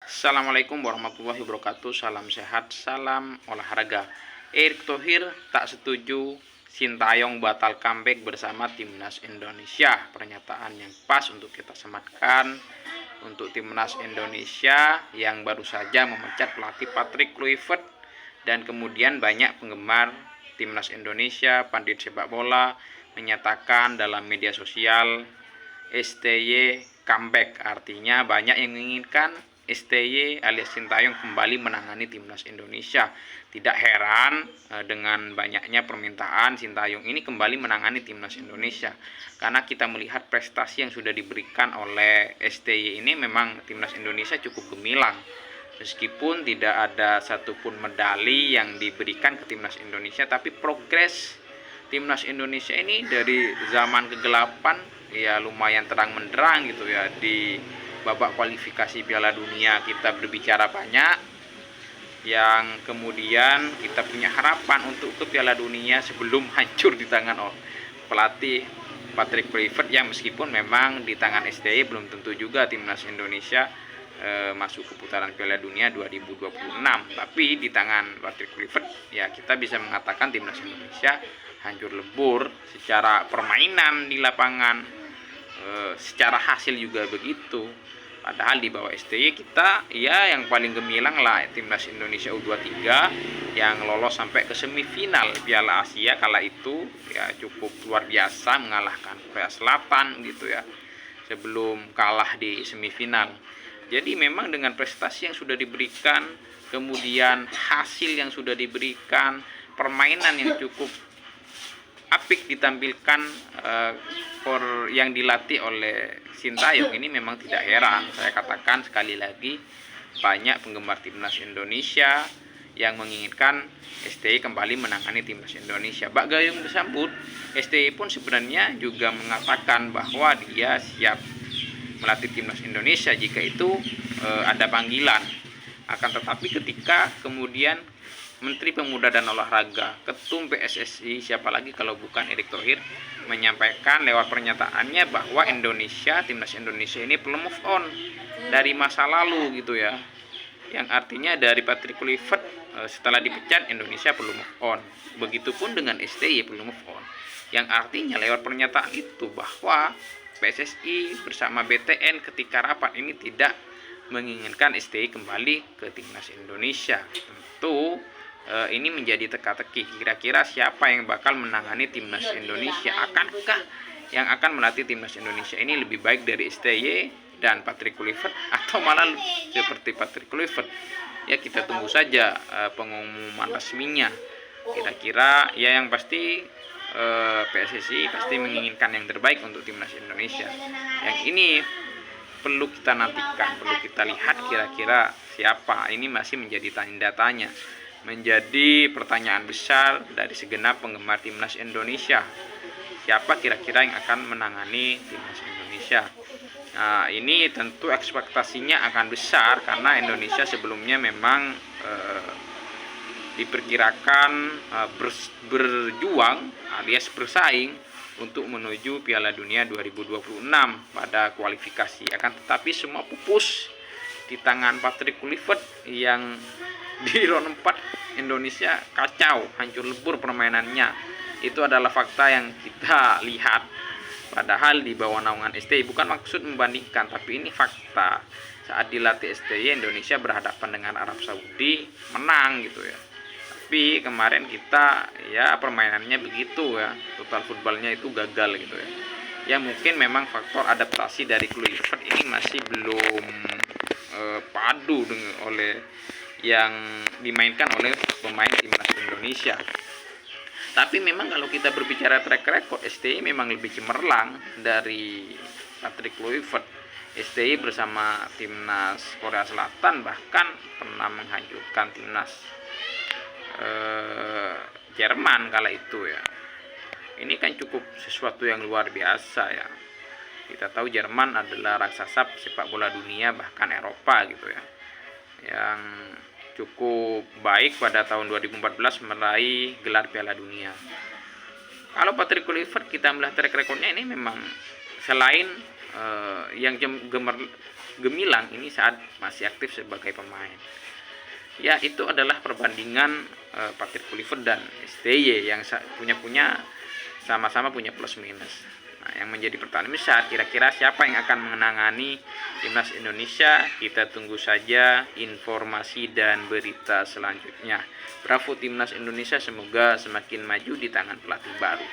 Assalamualaikum warahmatullahi wabarakatuh. Salam sehat, salam olahraga. Erick Thohir tak setuju Sintayong batal comeback bersama timnas Indonesia. Pernyataan yang pas untuk kita sematkan untuk timnas Indonesia yang baru saja memecat pelatih Patrick Kluivert, dan kemudian banyak penggemar timnas Indonesia, pandit sepak bola menyatakan dalam media sosial STY comeback. Artinya banyak yang menginginkan STY alias Sintayong kembali menangani timnas Indonesia. Tidak heran dengan banyaknya permintaan Sintayong ini kembali menangani timnas Indonesia, karena kita melihat prestasi yang sudah diberikan oleh STY ini. Memang timnas Indonesia cukup gemilang, meskipun tidak ada satupun medali yang diberikan ke timnas Indonesia, tapi progres timnas Indonesia ini dari zaman kegelapan ya lumayan terang menderang gitu ya. Di babak kualifikasi Piala Dunia kita berbicara banyak, yang kemudian kita punya harapan untuk ke Piala Dunia sebelum hancur di tangan pelatih Patrick Kluivert, yang meskipun memang di tangan STY belum tentu juga timnas Indonesia masuk ke putaran Piala Dunia 2026. Tapi di tangan Patrick Kluivert ya kita bisa mengatakan timnas Indonesia hancur lebur secara permainan di lapangan, secara hasil juga begitu. Padahal di bawah STY kita ya yang paling gemilang lah timnas Indonesia U23 yang lolos sampai ke semifinal Piala Asia kala itu ya, cukup luar biasa mengalahkan Korea Selatan gitu ya, sebelum kalah di semifinal. Jadi memang dengan prestasi yang sudah diberikan, kemudian hasil yang sudah diberikan, permainan yang cukup apik ditampilkan yang dilatih oleh Sintayong ini, memang tidak heran. Saya katakan sekali lagi, banyak penggemar timnas Indonesia yang menginginkan STY kembali menangani timnas Indonesia. Bak Gayung bersambut, STY pun sebenarnya juga mengatakan bahwa dia siap melatih timnas Indonesia jika itu ada panggilan. Akan tetapi ketika kemudian Menteri Pemuda dan Olahraga, Ketum PSSI, siapa lagi kalau bukan Erick Thohir, menyampaikan lewat pernyataannya bahwa timnas Indonesia ini perlu move on dari masa lalu gitu ya. Yang artinya dari Patrick Kluivert setelah dipecat, Indonesia perlu move on. Begitupun dengan STY perlu move on. Yang artinya lewat pernyataan itu bahwa PSSI bersama BTN ketika rapat ini tidak menginginkan STY kembali ke timnas Indonesia. Tentu ini menjadi teka-teki, kira-kira siapa yang bakal menangani timnas Indonesia? Akankah yang akan melatih timnas Indonesia ini lebih baik dari STY dan Patrick Kluivert, atau malah seperti Patrick Kluivert? Ya kita tunggu saja pengumuman resminya. Kira-kira ya yang pasti PSSI pasti menginginkan yang terbaik untuk timnas Indonesia. Yang ini perlu kita nantikan, perlu kita lihat kira-kira siapa. Ini masih menjadi tanda tanya, menjadi pertanyaan besar dari segenap penggemar timnas Indonesia. Siapa kira-kira yang akan menangani timnas Indonesia? Nah, ini tentu ekspektasinya akan besar karena Indonesia sebelumnya memang diperkirakan berjuang alias bersaing untuk menuju Piala Dunia 2026 pada kualifikasi. Akan tetapi semua pupus di tangan Patrick Kluivert yang di round 4 Indonesia kacau, hancur lebur permainannya. Itu adalah fakta yang kita lihat. Padahal di bawah naungan STY, bukan maksud membandingkan, tapi ini fakta. Saat dilatih STY, Indonesia berhadapan dengan Arab Saudi, menang gitu ya. Tapi kemarin kita ya permainannya begitu ya, total footballnya itu gagal gitu ya. Ya mungkin memang faktor adaptasi dari Kluivert ini masih belum padu dengan oleh yang dimainkan oleh pemain timnas Indonesia. Tapi memang kalau kita berbicara track record, STY memang lebih cemerlang dari Patrick Kluivert. STY bersama timnas Korea Selatan bahkan pernah menghancurkan timnas Jerman kala itu ya. Ini kan cukup sesuatu yang luar biasa ya. Kita tahu Jerman adalah raksasa sepak bola dunia, bahkan Eropa gitu ya, yang cukup baik pada tahun 2014 meraih gelar Piala Dunia. Kalau Patrick Kluivert kita melihat track recordnya ini memang selain yang gemilang ini saat masih aktif sebagai pemain. Ya, itu adalah perbandingan Patrick Kluivert dan STY yang punya sama-sama punya plus minus. Nah, yang menjadi pertanyaan besar, kira-kira siapa yang akan menangani timnas Indonesia? Kita tunggu saja informasi dan berita selanjutnya. Bravo timnas Indonesia, semoga semakin maju di tangan pelatih baru.